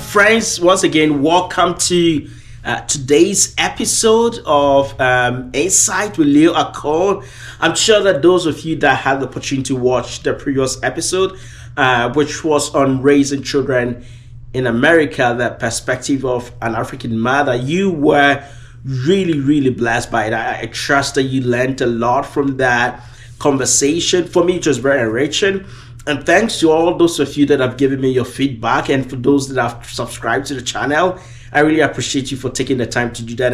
friends, once again, welcome to today's episode of Insight with Leo Akon. I'm sure that those of you that had the opportunity to watch the previous episode, which was on raising children in America, the perspective of an African mother, you were really blessed by it. I trust that you learned a lot from that conversation. For me, it was very enriching. And thanks to all those of you that have given me your feedback, and for those that have subscribed to the channel, I really appreciate you for taking the time to do that.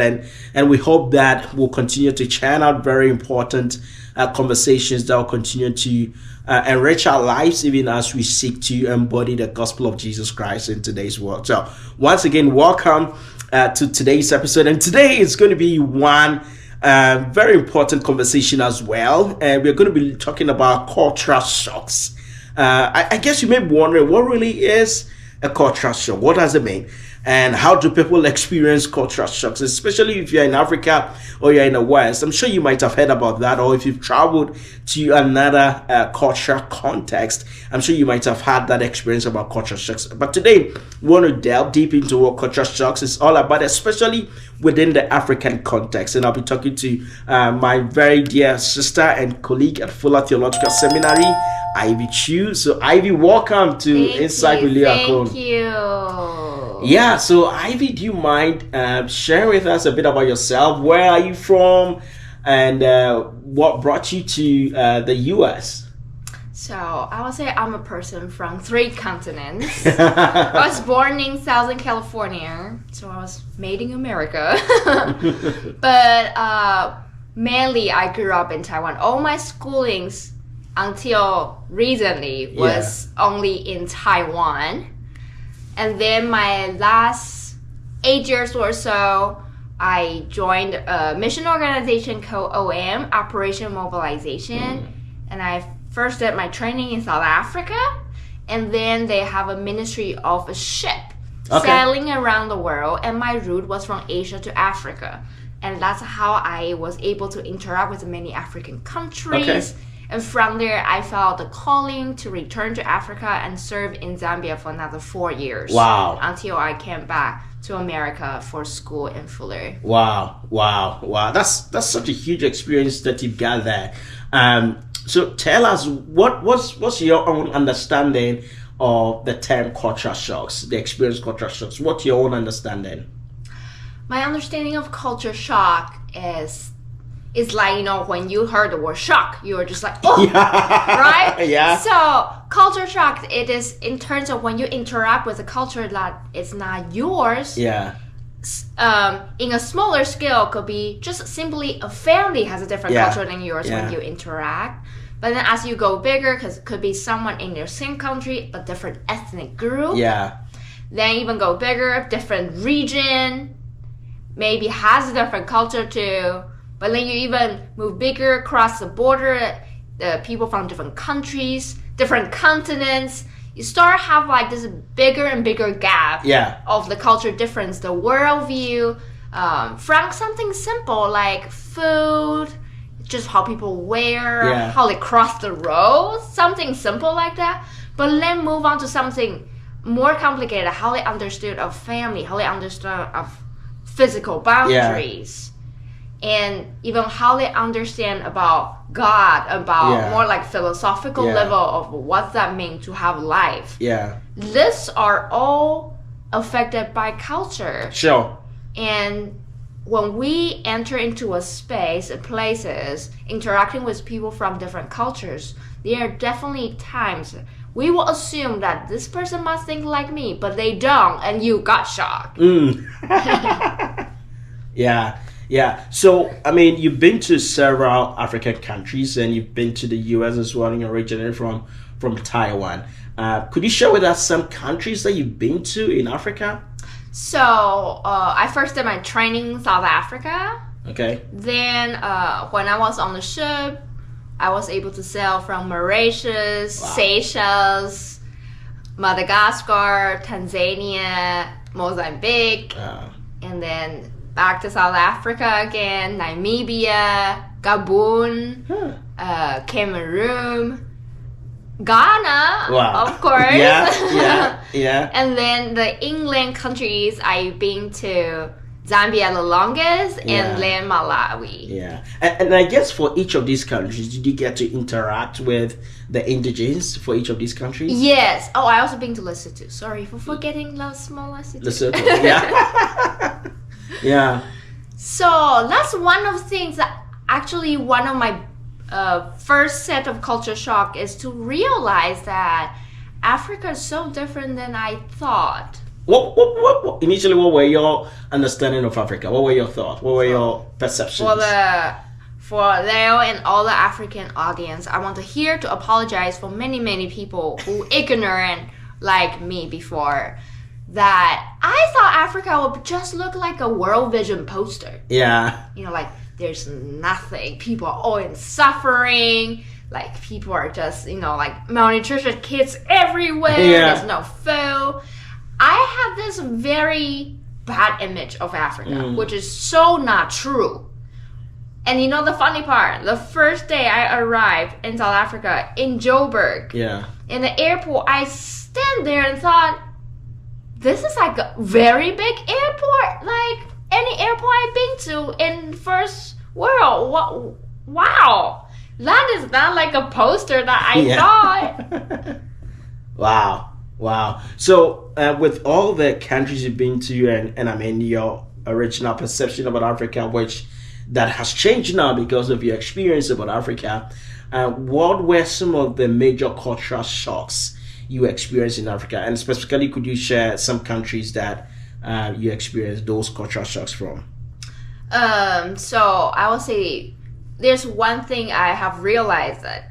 And we hope that we'll continue to churn out very important conversations that will continue to enrich our lives, even as we seek to embody the gospel of Jesus Christ in today's world. So once again, welcome to today's episode. And today is going to be one very important conversation as well. And we're going to be talking about cultural shocks. I guess you may be wondering, what really is a cultural shock? What does it mean? And how do people experience cultural shocks, especially if you're in Africa or you're in the West? I'm sure you might have heard about that, or if you've traveled to another cultural context, I'm sure you might have had that experience about cultural shocks. But today, we want to delve deep into what cultural shocks is all about, especially within the African context. And I'll be talking to my very dear sister and colleague at Fuller Theological Seminary, Ivy Chiu. So Ivy, welcome to Insight with Leo Akon. Thank you. Yeah, so Ivy, do you mind sharing with us a bit about yourself? Where are you from, and what brought you to the US? So I would say I'm a person from 3 continents. I was born in Southern California, so I was made in America. But mainly I grew up in Taiwan. All my schoolings until recently was only in Taiwan. And then my last 8 years or so, I joined a mission organization called OM, Operation Mobilization. And I first did my training in South Africa. And then they have a ministry of a ship sailing around the world. And my route was from Asia to Africa. And that's how I was able to interact with many African countries. And from there, I felt the calling to return to Africa and serve in Zambia for another 4 years. Wow. Until I came back to America for school in Fuller. Wow. That's such a huge experience that you've got there. So tell us, what's your own understanding of the term cultural shocks, the experience cultural shocks? What's your own understanding? My understanding of culture shock is like, when you heard the word shock, you were just like, oh, right? Yeah. So culture shock, it is in terms of when you interact with a culture that is not yours. Yeah. In a smaller scale, could be just simply a family has a different culture than yours when you interact. But then as you go bigger, because it could be someone in your same country, but different ethnic group. Yeah. Then even go bigger, different region, maybe has a different culture too. But then you even move bigger across the border, the people from different countries, different continents. You start have like this bigger and bigger gap of the culture difference, the worldview, from something simple like food, just how people wear, how they cross the road, something simple like that. But then move on to something more complicated, how they understood of family, how they understood of physical boundaries. And even how they understand about God, about more like philosophical level of what that means to have life. Yeah. These are all affected by culture. Sure. And when we enter into a space, places, interacting with people from different cultures, there are definitely times we will assume that this person must think like me, but they don't, and you got shocked. Yeah. So, I mean, you've been to several African countries, and you've been to the US as well, and you're originally from Taiwan. Could you share with us some countries that you've been to in Africa? So, I first did my training in South Africa. Okay. Then, when I was on the ship, I was able to sail from Mauritius, Seychelles, Madagascar, Tanzania, Mozambique, and then back to South Africa again, Namibia, Gabon, Cameroon, Ghana, of course. Yeah. And then the inland countries, I've been to Zambia the longest, Yeah. and then Malawi. Yeah. And I guess for each of these countries, did you get to interact with the indigenes for each of these countries? Yes. Oh, I also been to Lesotho. Sorry for forgetting the small Lesotho. Lesotho. Yeah. Yeah. So that's one of the things that actually one of my first set of culture shock is to realize that Africa is so different than I thought. What initially, what were your understanding of Africa? What were your thoughts? What were your perceptions? For Leo and all the African audience, I want to apologize for many people who ignorant like me before, that I thought Africa would just look like a World Vision poster. Yeah. You know, like there's nothing. People are all in suffering. Like people are just, like malnutrition kids everywhere. Yeah. There's no food. I have this very bad image of Africa, which is so not true. And the funny part, the first day I arrived in South Africa, in Joburg, in the airport, I stand there and thought, this is like a very big airport, like any airport I've been to in first world. Wow, that is not like a poster that I thought. Wow. So with all the countries you've been to, and I mean your original perception about Africa, which that has changed now because of your experience about Africa, what were some of the major cultural shocks you experienced in Africa? And specifically, could you share some countries that you experienced those cultural shocks from? So I will say there's one thing I have realized that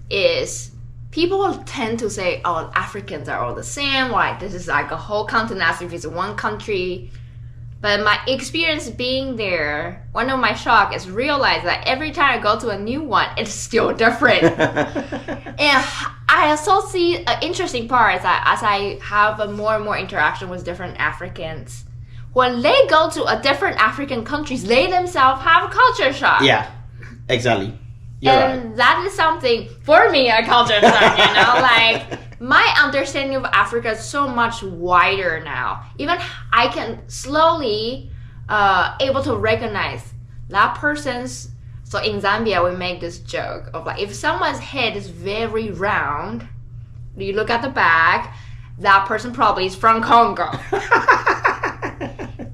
is people tend to say, oh, Africans are all the same, like this is like a whole continent as if it's one country. But my experience being there, one of my shock is realize that every time I go to a new one, it's still different. And I also see an interesting part is that as I have a more and more interaction with different Africans, when they go to a different African countries, they themselves have a culture shock. Yeah, exactly. You're right. That is something, for me, a culture shock, like my understanding of Africa is so much wider now. Even I can slowly able to recognize that person's. So in Zambia, we make this joke of like, if someone's head is very round, you look at the back, that person probably is from Congo.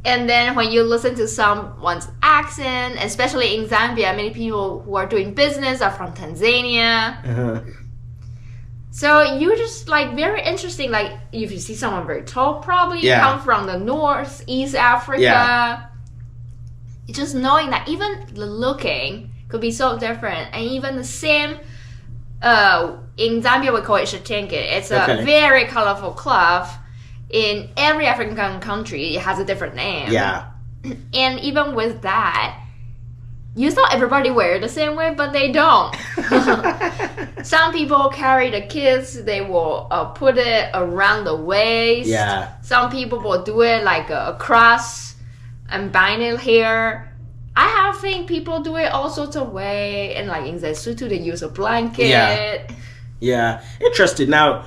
And then when you listen to someone's accent, especially in Zambia, many people who are doing business are from Tanzania. Uh-huh. So you just like very interesting, like if you see someone very tall, probably come from the North, East Africa. Yeah. Just knowing that even the looking could be so different, and even the same, in Zambia we call it shatenke. It's a very colorful cloth. In every African country, it has a different name. Yeah. And even with that, you thought everybody wear the same way, but they don't. Some people carry the kids, they will put it around the waist. Yeah. Some people will do it like a cross and bind it here. I have seen people do it all sorts of way, and like in Lesotho they use a blanket. Yeah. Interesting. Now,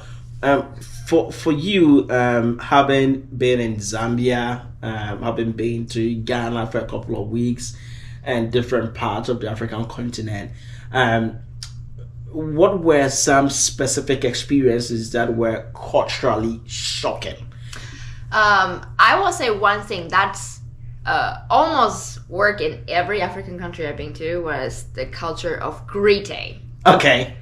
for you, having been in Zambia, having been to Ghana for a couple of weeks, and different parts of the African continent, what were some specific experiences that were culturally shocking? I will say one thing that's almost work in every African country I've been to was the culture of greeting. Okay.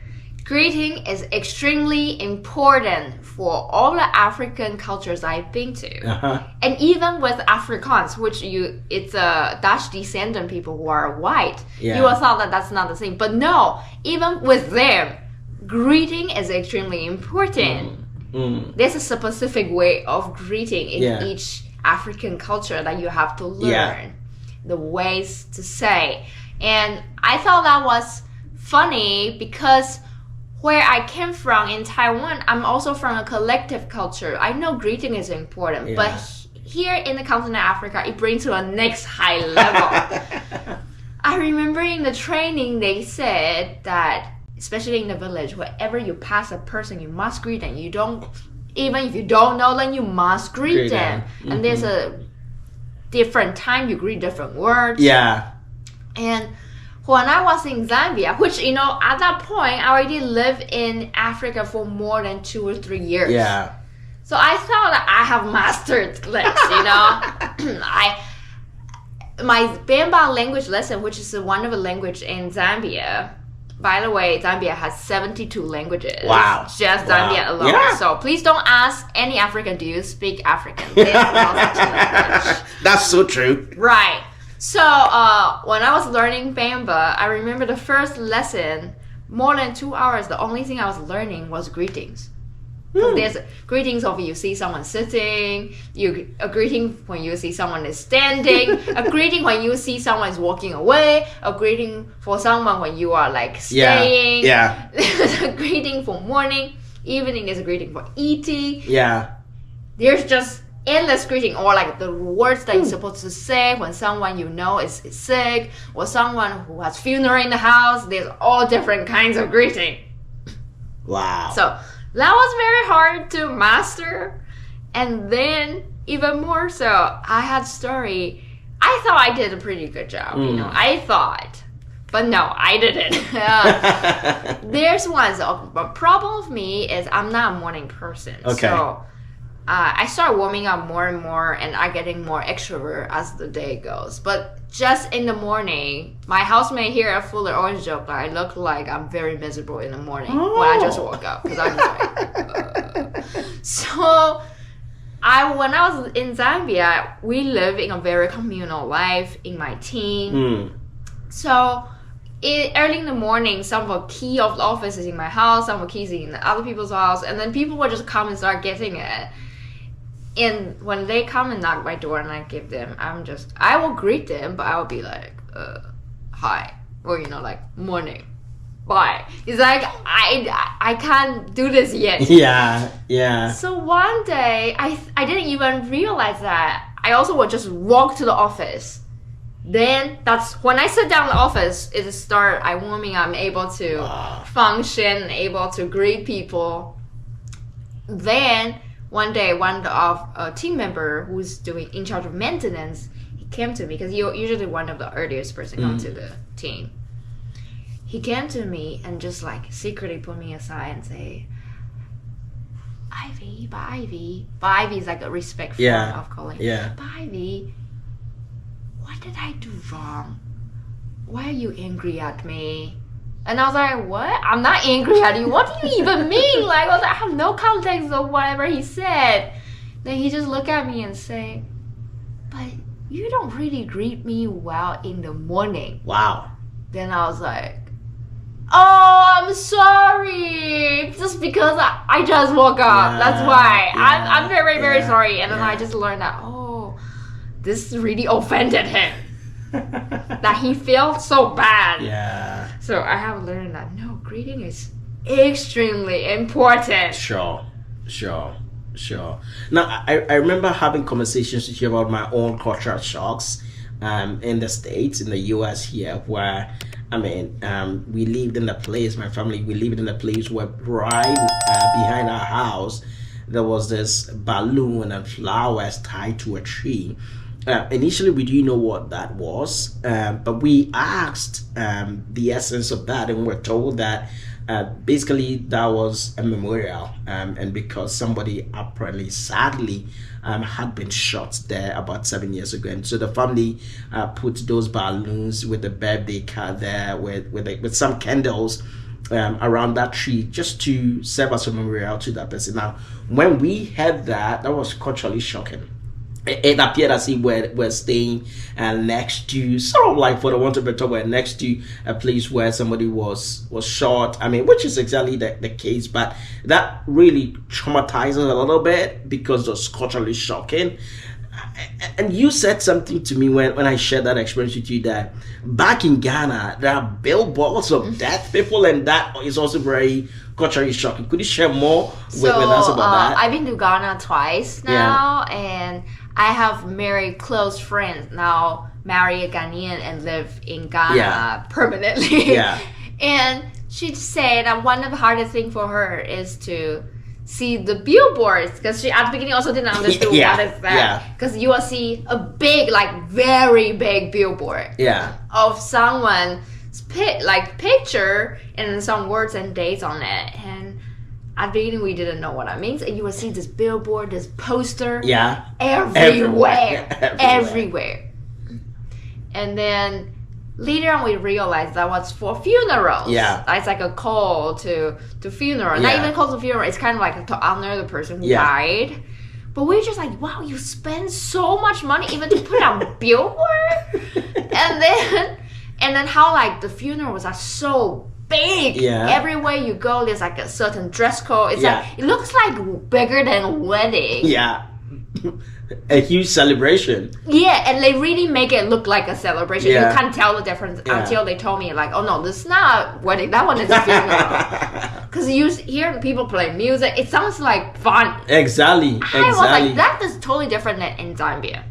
Greeting is extremely important for all the African cultures I've been to. Uh-huh. And even with Afrikaans, which it's a Dutch descendant people who are white, you will thought that that's not the same. But no, even with them, greeting is extremely important. There's a specific way of greeting in each African culture that you have to learn. The ways to say. And I thought that was funny because where I came from in Taiwan, I'm also from a collective culture. I know greeting is important, but here in the continent of Africa, it brings to a next high level. I remember in the training, they said that, especially in the village, wherever you pass a person, you must greet them. You don't even if you don't know them, you must greet them. Mm-hmm. And there's a different time you greet different words. Yeah. And when I was in Zambia, which, at that point, I already lived in Africa for more than 2 or 3 years. Yeah. So I thought that I have mastered this, my Bamba language lesson, which is one of the language in Zambia. By the way, Zambia has 72 languages. Wow. Just Zambia alone. Yeah. So please don't ask any African, do you speak African? There's no such language. That's so true. Right. So when I was learning Bamba, I remember the first lesson, more than 2 hours, the only thing I was learning was greetings. There's greetings of you see someone sitting, a greeting when you see someone is standing, a greeting when you see someone is walking away, a greeting for someone when you are like staying. Yeah. There's a greeting for morning, evening there's a greeting for eating. Yeah. There's just endless greeting, or like the words that you're supposed to say when someone is sick, or someone who has funeral in the house. There's all different kinds of greeting. Wow. So that was very hard to master. And then even more so, I had story. I thought I did a pretty good job, I thought. But no, I didn't. There's one. So the problem with me is I'm not a morning person. Okay. So I start warming up more and more, and I'm getting more extrovert as the day goes. But just in the morning, my housemate here at Fuller always joke that I look like I'm very miserable in the morning when I just woke up, because I'm like, So when I was in Zambia, we live in a very communal life in my team. So early in the morning, some of the key of the office is in my house, some of the keys in other people's house, and then people would just come and start getting it. And when they come and knock my door and I give them, I will greet them, but I will be like, hi, or like morning, bye. It's like I can't do this yet. Yeah. So one day I didn't even realize that. I also would just walk to the office. Then that's when I sit down in the office, I'm warming up, I'm able to function, able to greet people. Then one day, one of a team member who's in charge of maintenance, he came to me, because you're usually one of the earliest person come to the team. He came to me and just like secretly put me aside and say, Ivy. But Ivy is like a respect form of calling. Yeah. But Ivy, what did I do wrong? Why are you angry at me? And I was like, what? I'm not angry at you. What do you even mean? Like, I have no context of whatever he said. Then he just looked at me and say, but you don't really greet me well in the morning. Wow. Then I was like, oh, I'm sorry. Just because I just woke up. That's why. I'm very, very sorry. And then I just learned that, this really offended him. That he felt so bad. Yeah. So I have learned that greeting is extremely important. Sure. Now, I remember having conversations with you about my own cultural shocks in the States, in the US here, where, we lived in a place, my family, we lived in a place where right behind our house, there was this balloon and flowers tied to a tree. Initially, we didn't know what that was, but we asked the essence of that, and we were told that basically that was a memorial, and because somebody apparently, sadly, had been shot there about 7 years ago, and so the family put those balloons with the birthday card there, with some candles around that tree, just to serve as a memorial to that person. Now, when we heard that was culturally shocking. It appeared as if we're staying next to, sort of like, for the want of a better word, next to a place where somebody was shot. Which is exactly the case, but that really traumatizes a little bit because it was culturally shocking. And you said something to me when I shared that experience with you, that back in Ghana, there are billboards of dead people, and that is also very culturally shocking. Could you share more with us about that? I've been to Ghana twice now, and I have very close friends now, marry a Ghanaian and live in Ghana permanently. Yeah. And she said that one of the hardest things for her is to see the billboards, because she at the beginning also didn't understand Yeah, what is that. yeah. Because you will see a big, like very big billboard of someone's picture and some words and dates on it. And at the beginning we didn't know what that means. And you will see this billboard, this poster, everywhere. And then later on, we realized that was for funerals. Yeah. It's like a call to funeral. Yeah. Not even call to funeral. It's kind of like to honor the person who died. But we're just like, wow, you spend so much money even to put on a billboard? and then how like the funerals are so big. Yeah. Everywhere you go, there's like a certain dress code. It's like, it looks like bigger than a wedding. Yeah. A huge celebration. Yeah, and they really make it look like a celebration. Yeah. You can't tell the difference until they told me, like, oh no, this is not a wedding. That one is a funeral. Because you hear people play music, it sounds like fun. Exactly. I was like, that is totally different than in Zambia.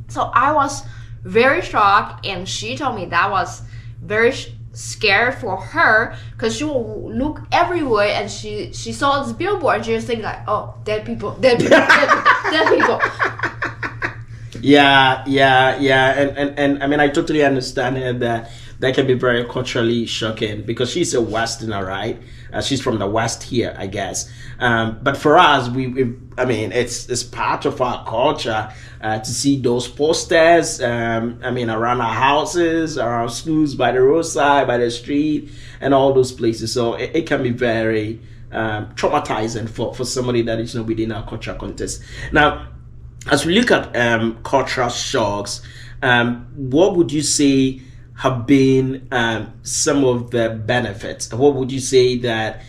So I was very shocked, and she told me that was very scared for her, because she will look everywhere and she saw this billboard and she was thinking like, oh, dead people. And I mean, I totally understand her that can be very culturally shocking, because she's a Westerner, right? She's from the West here, I guess. But for us, I mean, it's part of our culture to see those posters. I mean, around our houses, around schools, by the roadside, by the street, and all those places. So it can be very traumatizing for somebody that is within our cultural context. Now, as we look at cultural shocks, what would you say have been some of the benefits? What would you say that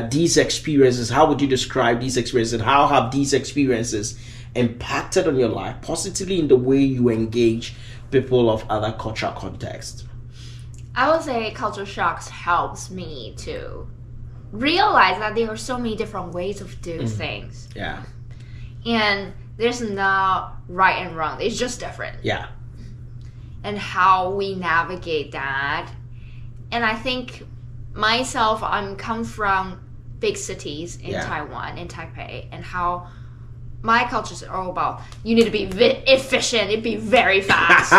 these experiences, how would you describe these experiences, and how have these experiences impacted on your life positively in the way you engage people of other cultural contexts? I would say cultural shocks helps me to realize that there are so many different ways of doing things. Yeah. And there's no right and wrong. It's just different. Yeah. And how we navigate that. And I think myself, I'm come from big cities in Taiwan, in Taipei, and how my culture is all about you need to be efficient, it be very fast.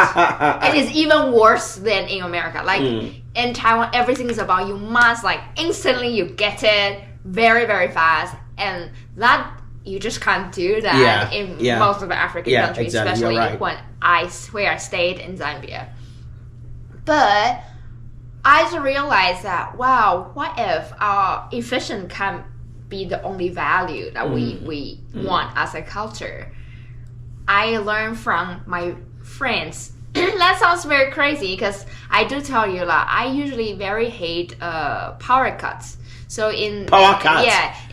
It is even worse than in America. Like in Taiwan, everything is about you must like instantly you get it very, very fast. And that you just can't do that in most of the African countries, especially when I stayed in Zambia. But I just realized that, wow, what if our efficient can be the only value that we want as a culture? I learned from my friends. That sounds very crazy, because I do tell you that I usually very hate power cuts. So in Zambia,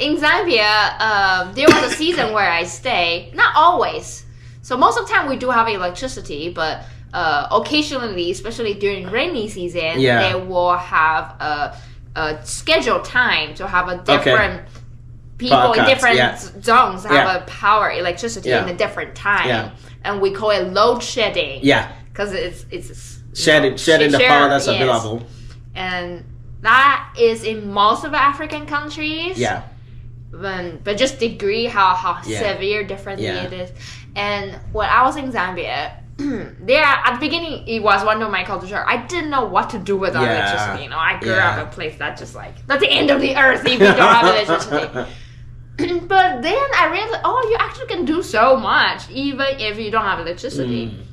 there was a season where I stay. Not always. So most of the time we do have electricity, but occasionally, especially during rainy season, they will have a scheduled time to have a different people in different zones have a power electricity in a different time, and we call it load shedding. Yeah, because it's shedding the power that's available, and that is in most of the African countries. Yeah. But just degree how severe differently it is. And when I was in Zambia, there at the beginning it was one of my culture. I didn't know what to do with electricity. I grew up in a place that just like that's the end of the earth if you don't have electricity. But then I realized, you actually can do so much even if you don't have electricity.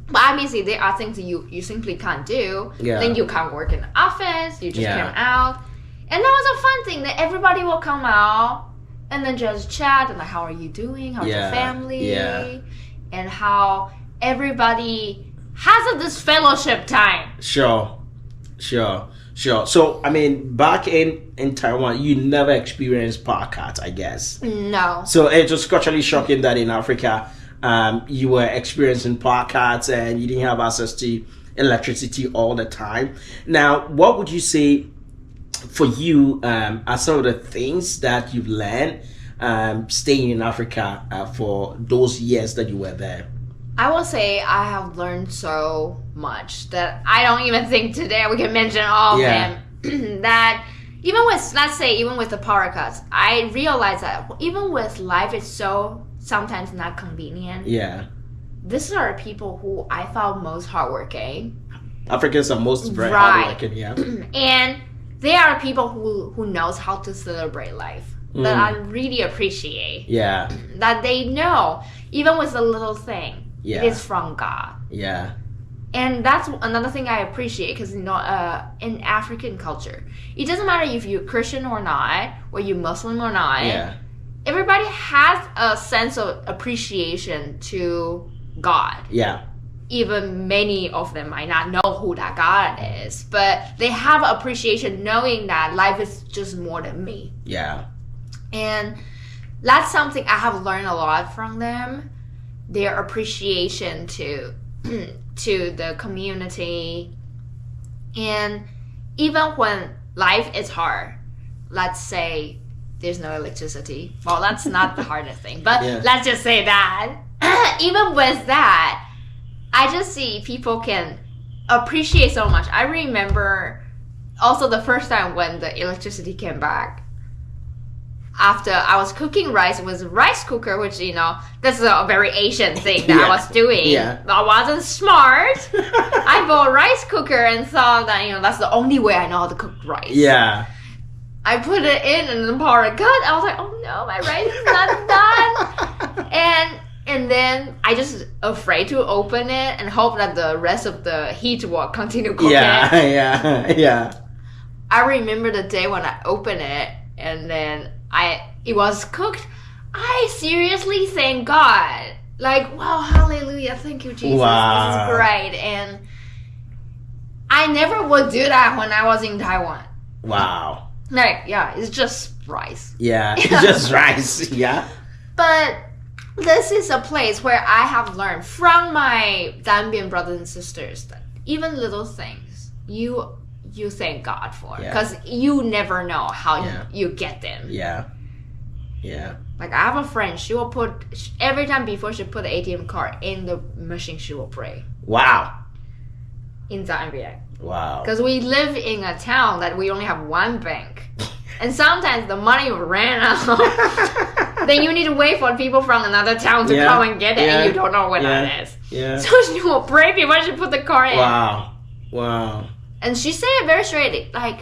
But obviously there are things that you simply can't do. Then you can't work in the office. You just came out. And that was a fun thing that everybody will come out and then just chat and like, how are you doing? How's your family? And how everybody has this fellowship time. Sure. So, I mean, back in Taiwan, you never experienced power cuts, I guess. No. So it was culturally shocking that in Africa, you were experiencing power cuts and you didn't have access to electricity all the time. Now, what would you say for you are some of the things that you've learned staying in Africa for those years that you were there? I will say I have learned so much that I don't even think today we can mention all of them. That even with, let's say, even with the power cuts, I realized that even with life is so sometimes not convenient. Yeah. These are people who I thought most hardworking. Africans are most very Right. hardworking, yeah. And they are people who knows how to celebrate life. That I really appreciate. Yeah. That they know, even with a little thing, Yeah. it is from God. Yeah. And that's another thing I appreciate because, in African culture, it doesn't matter if you're Christian or not, or you're Muslim or not. Yeah. Everybody has a sense of appreciation to God. Yeah. Even many of them might not know who that God is, but they have appreciation knowing that life is just more than me. Yeah. And that's something I have learned a lot from them. Their appreciation to the community. And even when life is hard, let's say there's no electricity. Well, that's not the hardest thing, but let's just say that. Even with that, I just see people can appreciate so much. I remember also the first time when the electricity came back. After I was cooking rice with a rice cooker, which, that's a very Asian thing that I was doing. Yeah. I wasn't smart. I bought a rice cooker and thought that, that's the only way I know how to cook rice. Yeah. I put it in and the power cut. I was like, oh no, my rice is not done. And then I just afraid to open it and hope that the rest of the heat will continue cooking. Yeah. I remember the day when I opened it and then it was cooked. I seriously thank God. Like, wow, hallelujah, thank you, Jesus. Wow. This is great. And I never would do that when I was in Taiwan. Wow. Like, yeah, it's just rice. Yeah, it's just rice. Yeah. But this is a place where I have learned from my Zambian brothers and sisters that even little things you thank God for, because you never know how you get them. Yeah. Like, I have a friend, she will put, every time before she put the ATM card in the machine, she will pray. Wow. In Zambia. Wow. Because we live in a town that we only have one bank. And sometimes the money ran out. Then you need to wait for people from another town to come and get it, and you don't know when that is. Yeah. So she will pray before she put the card in. Wow. And she said it very straight, like,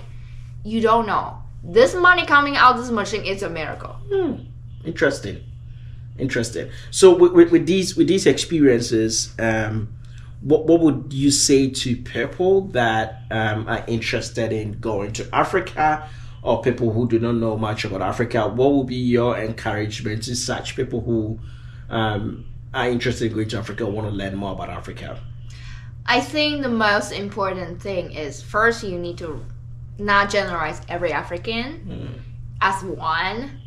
you don't know. This money coming out of this machine is a miracle. Interesting. So with these experiences, what would you say to people that are interested in going to Africa, or people who do not know much about Africa? What would be your encouragement to such people who are interested in going to Africa, or want to learn more about Africa? I think the most important thing is, first, you need to not generalize every African as one.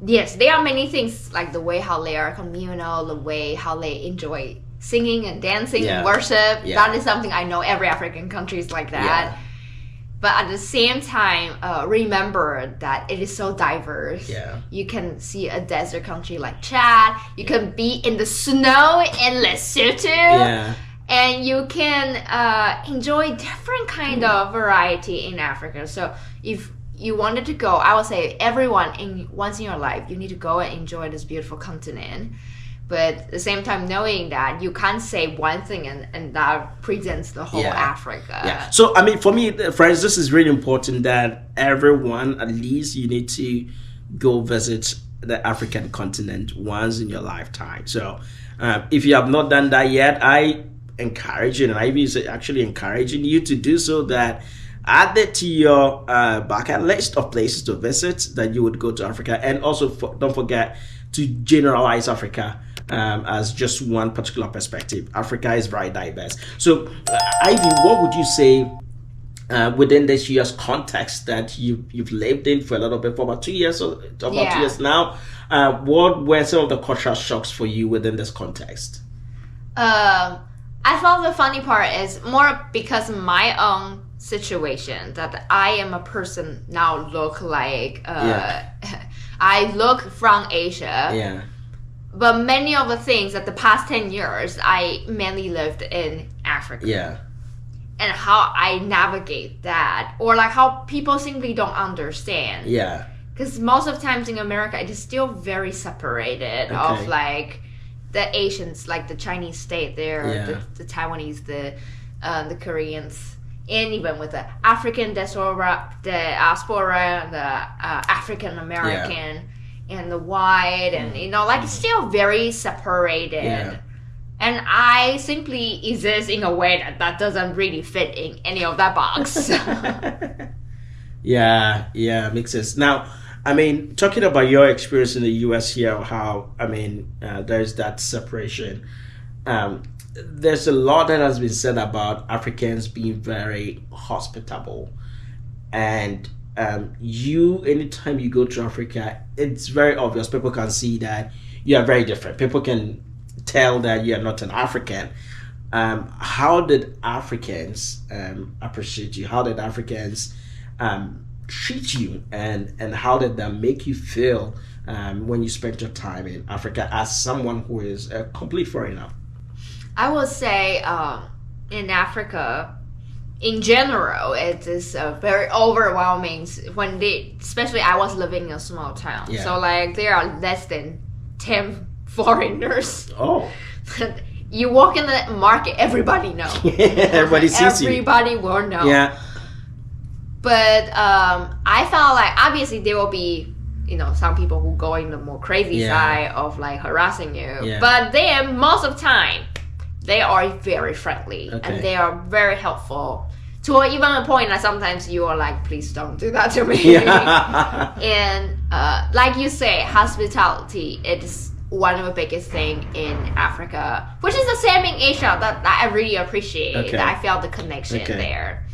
Yes, there are many things, like the way how they are communal, the way how they enjoy singing and dancing and worship. That is something I know every African country is like that. But at the same time, remember that it is so diverse. You can see a desert country like Chad. You can be in the snow in Lesotho. And you can enjoy different kind of variety in Africa. So if you wanted to go, I would say everyone, once in your life, you need to go and enjoy this beautiful continent. But at the same time, knowing that you can't say one thing and that presents the whole Africa. So, I mean, for me, friends, this is really important that everyone, at least, you need to go visit the African continent once in your lifetime. So, if you have not done that yet, I encourage you, and Ivy is actually encouraging you to do so, that add it to your bucket list of places to visit, that you would go to Africa. And also, don't forget to generalize Africa as just one particular perspective. Africa is very diverse. So, Ivy, what would you say within this year's context that you've lived in for a little bit, for about 2 years, or about 2 years now? What were some of the cultural shocks for you within this context? I thought the funny part is more because of my own situation, that I am a person now look like I look from Asia. But many of the things that the past 10 years I mainly lived in Africa. and how I navigate that, or like how people simply don't understand. Yeah. Because most of the times in America, it is still very separated of like the Asians, like the Chinese state there, the Taiwanese, the Koreans, and even with the African diaspora, the African American, and the white, and like it's still very separated. Yeah. And I simply exist in a way that doesn't really fit in any of that box. Yeah, makes sense. Now, I mean, talking about your experience in the U.S. here, how, there's that separation. There's a lot that has been said about Africans being very hospitable. And anytime you go to Africa, it's very obvious. People can see that you are very different. People can tell that you are not an African. How did Africans appreciate you? How did Africans treat you, and how did that make you feel when you spent your time in Africa as someone who is a complete foreigner? I would say in Africa, in general, it is very overwhelming especially I was living in a small town. Yeah. So like there are less than 10 foreigners. Oh. You walk in the market, everybody knows. Everybody sees you. Everybody will know. Yeah. But I felt like obviously there will be, some people who go in the more crazy side of like harassing you. Yeah. But then most of the time, they are very friendly and they are very helpful. To even a point that sometimes you are like, please don't do that to me. Yeah. And like you say, hospitality, it's one of the biggest thing in Africa, which is the same in Asia that I really appreciate. Okay. That I felt the connection there.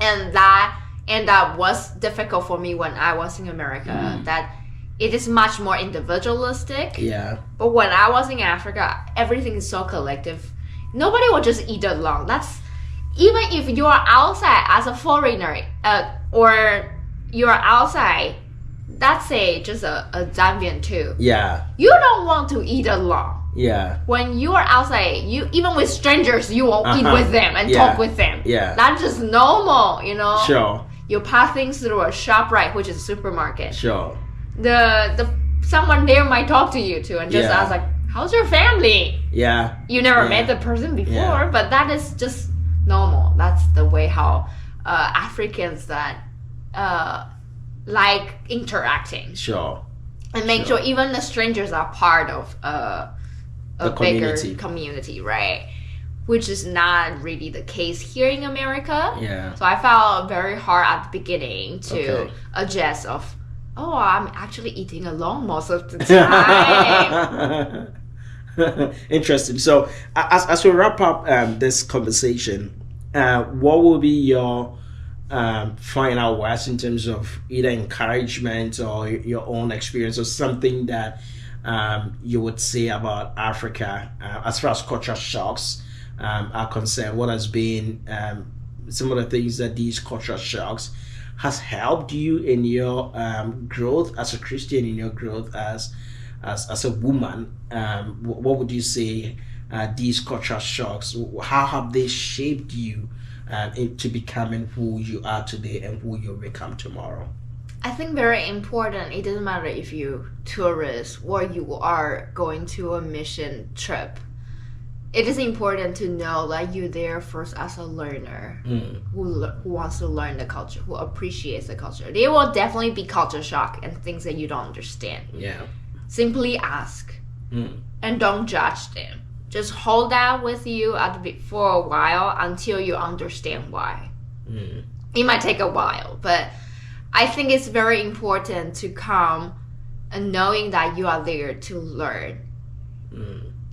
And that was difficult for me when I was in America. That it is much more individualistic. Yeah. But when I was in Africa, everything is so collective. Nobody will just eat along. That's even if you are outside as a foreigner, or you are outside, let's say just a Zambian too. Yeah. You don't want to eat along. Yeah. When you are outside, even with strangers, you won't eat with them and talk with them. Yeah. That's just normal, Sure. You pass things through a ShopRite, which is a supermarket. Sure. The someone there might talk to you too and just ask like, how's your family? Yeah. You never met the person before, but that is just normal. That's the way how Africans that like interacting. Sure. And make sure even the strangers are part of a bigger community, right? Which is not really the case here in America. Yeah. So I felt very hard at the beginning to adjust of, I'm actually eating alone most of the time. Interesting. So as we wrap up this conversation, what will be your final words in terms of either encouragement or your own experience, or something that you would say about Africa as far as cultural shocks are concerned? What has been some of the things that these cultural shocks has helped you in your growth as a Christian, in your growth as a woman? What would you say these cultural shocks, how have they shaped you into becoming who you are today and who you'll become tomorrow? I think very important. It doesn't matter if you tourist or you are going to a mission trip. It is important to know that you're there first as a learner who wants to learn the culture, who appreciates the culture. There will definitely be culture shock and things that you don't understand. Yeah. Simply ask and don't judge them. Just hold that with you for a while until you understand why. It might take a while, but I think it's very important to come and knowing that you are there to learn.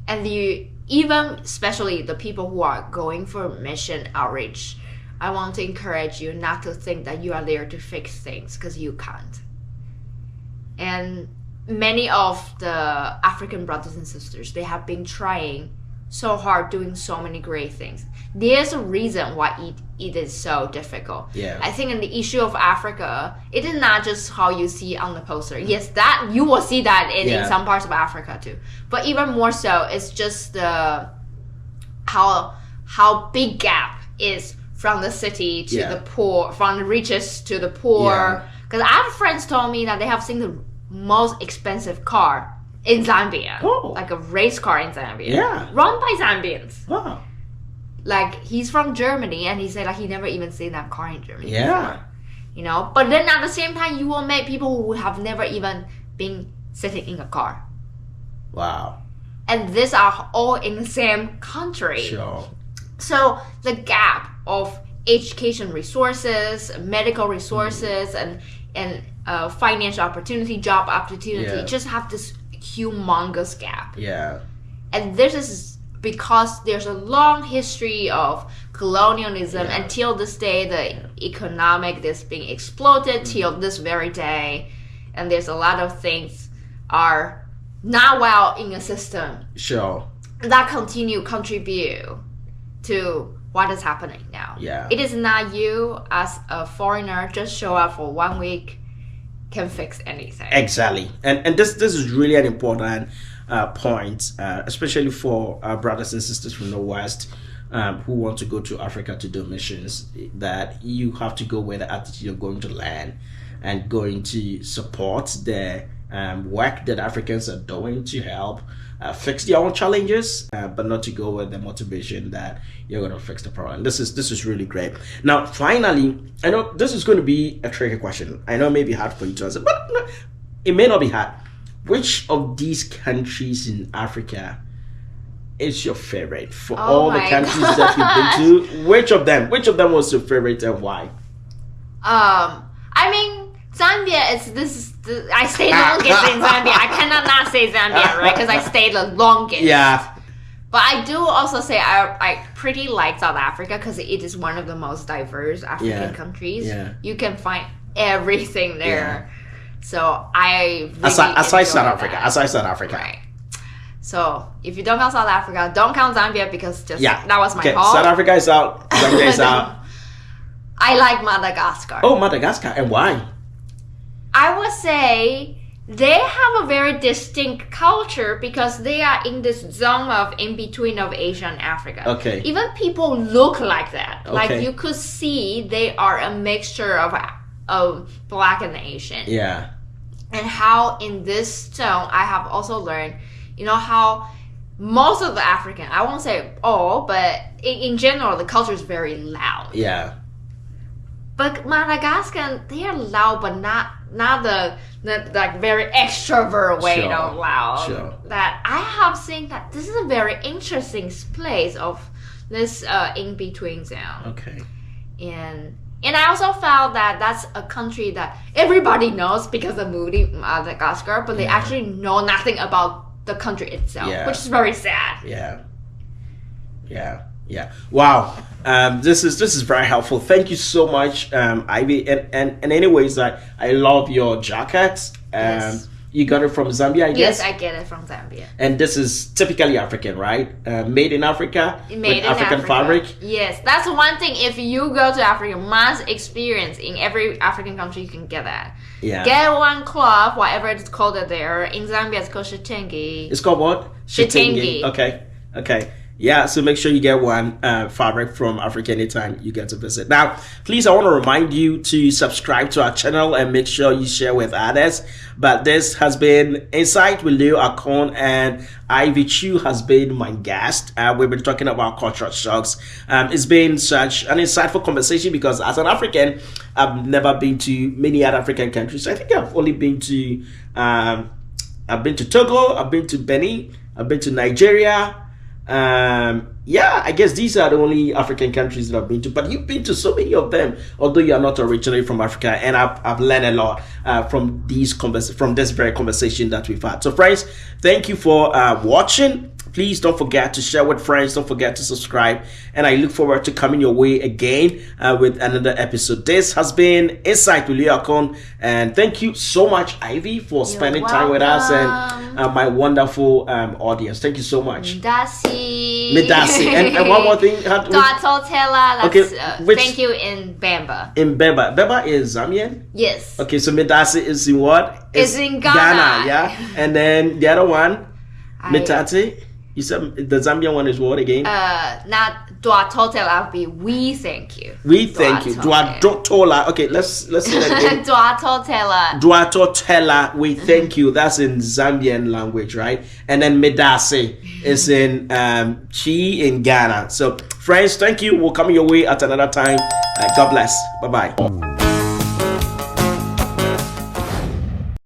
And especially the people who are going for mission outreach, I want to encourage you not to think that you are there to fix things, because you can't. And many of the African brothers and sisters, they have been trying so hard, doing so many great things. There's a reason why it is so difficult. Yeah. I think in the issue of Africa, it is not just how you see on the poster. Yes, that you will see that in some parts of Africa too. But even more so, it's just the how big gap is from the city to Yeah. the poor, from the richest to the poor. Yeah. Because I have friends told me that they have seen the most expensive car in Zambia, Oh. like a race car in Zambia, Yeah. run by Zambians. Wow. Like he's from Germany, and he said like he never even seen that car in Germany. Yeah. Before, but then at the same time, you will meet people who have never even been sitting in a car, Wow. and these are all in the same country. Sure. So the gap of education resources, medical resources, and financial opportunity, job opportunity, just have this humongous gap. Yeah. And this is because there's a long history of colonialism until this day. The economic is being exploited till this very day, and there's a lot of things are not well in a system Sure. that contribute to what is happening now. Yeah. It is not you as a foreigner just show up for 1 week can fix anything. Exactly. And this is really an important point, especially for our brothers and sisters from the West who want to go to Africa to do missions, that you have to go with the attitude you're going to land and going to support the work that Africans are doing to help fix their own challenges, but not to go with the motivation that you're going to fix the problem. This is really great. Now, finally, I know this is going to be a tricky question. I know it may be hard for you to answer, but no, it may not be hard. Which of these countries in Africa is your favorite for all the countries that you've been to? Which of them was your favorite and why? I mean, Zambia I stayed longest in Zambia. I cannot not say Zambia, right? Because I stayed the longest. Yeah. But I do also say I pretty like South Africa because it is one of the most diverse African countries. Yeah. You can find everything there. So I really aside South enjoy Africa. that. Right. So if you don't count South Africa, don't count Zambia because that was my home. South Africa is out. Zambia is out. I like Madagascar. Oh, Madagascar. And why? I would say they have a very distinct culture because they are in this zone of in between of Asia and Africa. Okay. Even people look like that. Okay. Like you could see they are a mixture of Black and Asian. Yeah. And how in this zone, I have also learned, how most of the African, I won't say all, but in general, the culture is very loud. Yeah. But Madagascar, they are loud, but not the like very extrovert way of loud. Sure. That I have seen that this is a very interesting place of this in between zone. Okay. And I also found that that's a country that everybody knows because of the movie Madagascar, but they actually know nothing about the country itself, which is very sad. Yeah. Wow. This is very helpful. Thank you so much, Ivy. And anyways, I love your jacket. Yes. You got it from Zambia, I guess? Yes, I get it from Zambia. And this is typically African, right? Made in Africa Made with in African Africa. fabric. Yes, that's one thing. If you go to Africa, must experience in every African country, you can get that. Yeah. Get one cloth, whatever it's called there. In Zambia, it's called shitengi. It's called what? Shitengi. Okay. Yeah, so make sure you get one fabric from Africa anytime you get to visit. Now, please, I want to remind you to subscribe to our channel and make sure you share with others. But this has been Insight with Leo Akon, and Ivy Chiu has been my guest. We've been talking about cultural shocks. It's been such an insightful conversation because as an African, I've never been to many other African countries. I think I've only been to Togo, I've been to Benin, I've been to Nigeria. I guess these are the only African countries that I've been to, but you've been to so many of them, although you are not originally from Africa, and I've learned a lot from this very conversation that we've had. So friends, thank you for watching. Please don't forget to share with friends, don't forget to subscribe, and I look forward to coming your way again with another episode. This has been Insight with Leo Akon, and thank you so much, Ivy, for spending time with us and my wonderful audience. Thank you so much. Medasi. And one more thing. Gatotela. Okay, thank you in Bamba. In Bamba. Bamba is Zambian? Yes. Okay, so Medasi is in what? It's in Ghana. Yeah. And then the other one, Metate? You said the Zambian one is what again? Not Dua Totela would be we thank you. We thank you. Dua Tola. Okay, let's say that again. Dua Totela. Dua Totela, we thank you. That's in Zambian language, right? And then Medase is in Chi in Ghana. So, friends, thank you. We'll come your way at another time. God bless. Bye-bye.